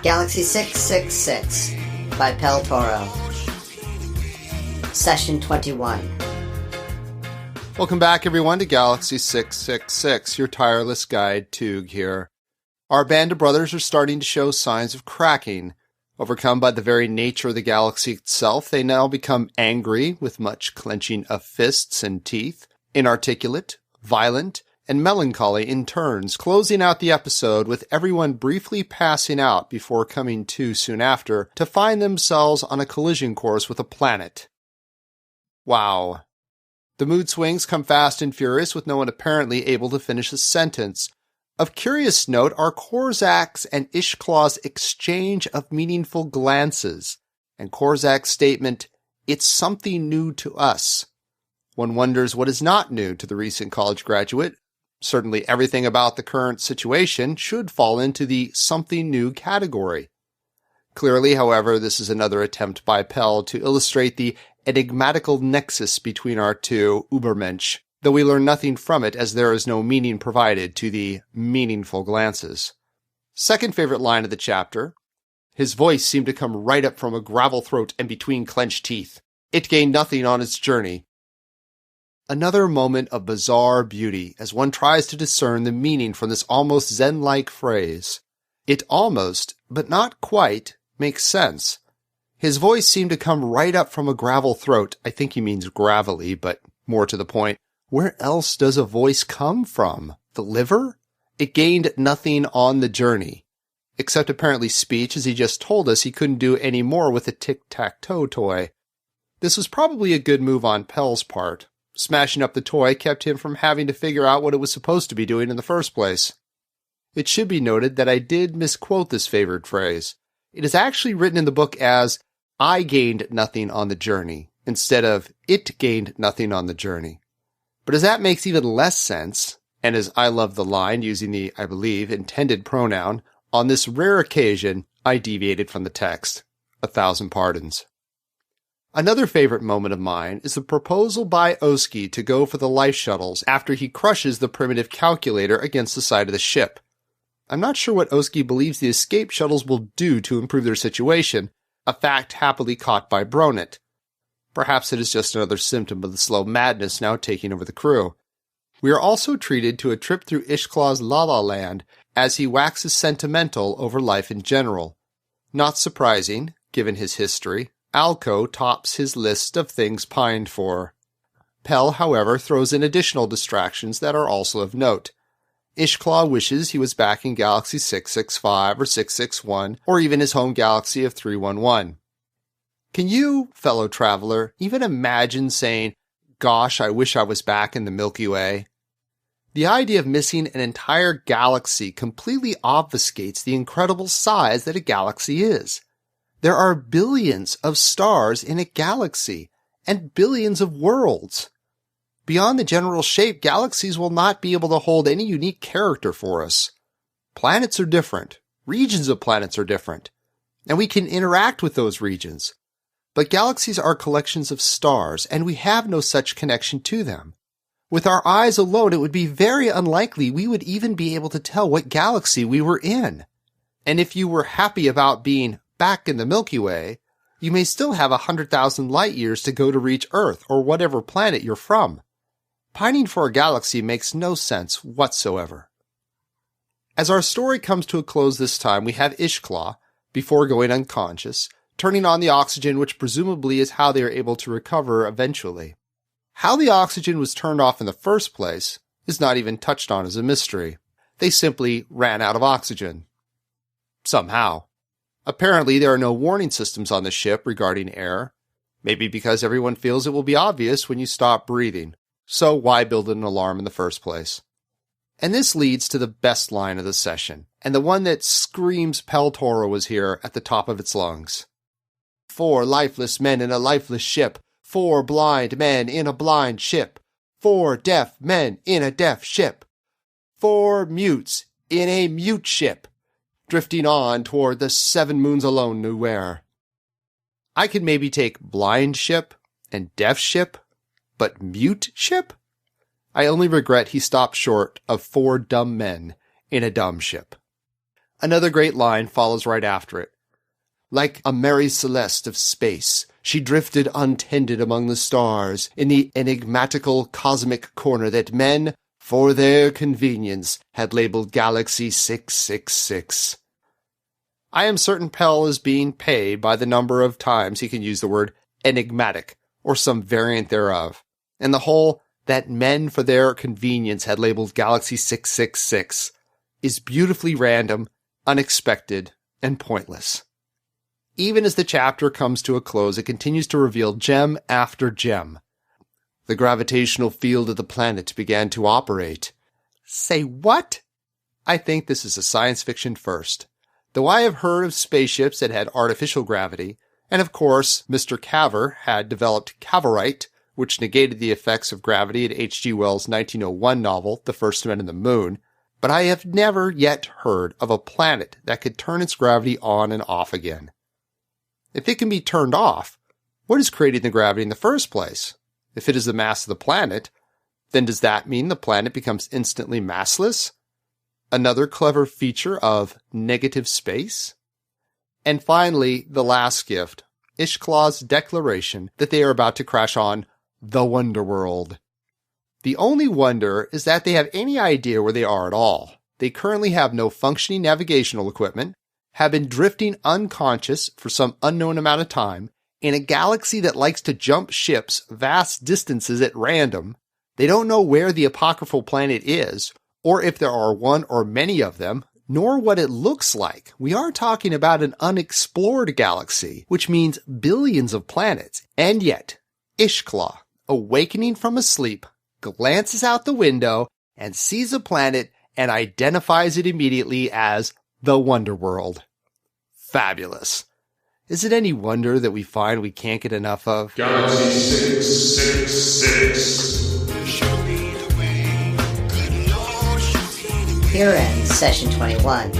Galaxy 666 by Pel Toro. Session 21. Welcome back, everyone, to Galaxy 666, your tireless guide, Tug here. Our band of brothers are starting to show signs of cracking. Overcome by the very nature of the galaxy itself, they now become angry, with much clenching of fists and teeth, inarticulate, violent, and melancholy in turns, closing out the episode with everyone briefly passing out before coming to soon after to find themselves on a collision course with a planet. Wow. The mood swings come fast and furious, with no one apparently able to finish a sentence. Of curious note are Korzak's and Ishklah's exchange of meaningful glances, and Korzak's statement, "It's something new to us." One wonders what is not new to the recent college graduate. Certainly everything about the current situation should fall into the something new category. Clearly, however, this is another attempt by Pel to illustrate the enigmatical nexus between our two Ubermensch, though we learn nothing from it as there is no meaning provided to the meaningful glances. Second favorite line of the chapter. His voice seemed to come right up from a gravel throat and between clenched teeth. It gained nothing on its journey. Another moment of bizarre beauty as one tries to discern the meaning from this almost Zen-like phrase. It almost, but not quite, makes sense. His voice seemed to come right up from a gravel throat. I think he means gravelly, but more to the point. Where else does a voice come from? The liver? It gained nothing on the journey, except apparently speech, as he just told us he couldn't do any more with a tic-tac-toe toy. This was probably a good move on Pel's part. Smashing up the toy kept him from having to figure out what it was supposed to be doing in the first place. It should be noted that I did misquote this favored phrase. It is actually written in the book as, "I gained nothing on the journey," instead of, "It gained nothing on the journey." But as that makes even less sense, and as I love the line using the, I believe, intended pronoun, on this rare occasion, I deviated from the text. 1,000 pardons. Another favorite moment of mine is the proposal by Oski to go for the life shuttles after he crushes the primitive calculator against the side of the ship. I'm not sure what Oski believes the escape shuttles will do to improve their situation, a fact happily caught by Bronet. Perhaps it is just another symptom of the slow madness now taking over the crew. We are also treated to a trip through Ishklah's La-La Land as he waxes sentimental over life in general. Not surprising, given his history, Alco tops his list of things pined for. Pel, however, throws in additional distractions that are also of note. Ishklah wishes he was back in Galaxy 665 or 661, or even his home galaxy of 311. Can you, fellow traveler, even imagine saying, "Gosh, I wish I was back in the Milky Way"? The idea of missing an entire galaxy completely obfuscates the incredible size that a galaxy is. There are billions of stars in a galaxy, and billions of worlds. Beyond the general shape, galaxies will not be able to hold any unique character for us. Planets are different, regions of planets are different, and we can interact with those regions. But galaxies are collections of stars, and we have no such connection to them. With our eyes alone, it would be very unlikely we would even be able to tell what galaxy we were in. And if you were happy about being back in the Milky Way, you may still have 100,000 light years to go to reach Earth or whatever planet you're from. Pining for a galaxy makes no sense whatsoever. As our story comes to a close this time, we have Ishklah, before going unconscious, turning on the oxygen, which presumably is how they are able to recover eventually. How the oxygen was turned off in the first place is not even touched on as a mystery. They simply ran out of oxygen. Somehow. Apparently, there are no warning systems on the ship regarding air. Maybe because everyone feels it will be obvious when you stop breathing. So why build an alarm in the first place? And this leads to the best line of the session, and the one that screams Pel Toro was here at the top of its lungs. 4 lifeless men in a lifeless ship. 4 blind men in a blind ship. 4 deaf men in a deaf ship. 4 mutes in a mute ship, drifting on toward the 7 moons alone knew where. I could maybe take blind ship and deaf ship, but mute ship? I only regret he stopped short of 4 dumb men in a dumb ship. Another great line follows right after it. Like a merry celeste of space, she drifted untended among the stars in the enigmatical cosmic corner that men, for their convenience, had labeled Galaxy 666. I am certain Pell is being paid by the number of times he can use the word enigmatic, or some variant thereof, and the whole that men for their convenience had labeled Galaxy 666 is beautifully random, unexpected, and pointless. Even as the chapter comes to a close, it continues to reveal gem after gem. The gravitational field of the planet began to operate. Say what? I think this is a science fiction first. Though I have heard of spaceships that had artificial gravity, and of course Mr. Caver had developed cavorite, which negated the effects of gravity in H.G. Wells' 1901 novel, The First Men in the Moon, but I have never yet heard of a planet that could turn its gravity on and off again. If it can be turned off, what is creating the gravity in the first place? If it is the mass of the planet, then does that mean the planet becomes instantly massless? Another clever feature of negative space? And finally, the last gift, Ishklah's declaration that they are about to crash on the Wonder World. The only wonder is that they have any idea where they are at all. They currently have no functioning navigational equipment, have been drifting unconscious for some unknown amount of time, in a galaxy that likes to jump ships vast distances at random. They don't know where the apocryphal planet is, or if there are one or many of them, nor what it looks like. We are talking about an unexplored galaxy, which means billions of planets. And yet, Ishklah, awakening from a sleep, glances out the window and sees a planet and identifies it immediately as the Wonder World. Fabulous. Is it any wonder that we find we can't get enough of Galaxy 666? Here ends Session 21.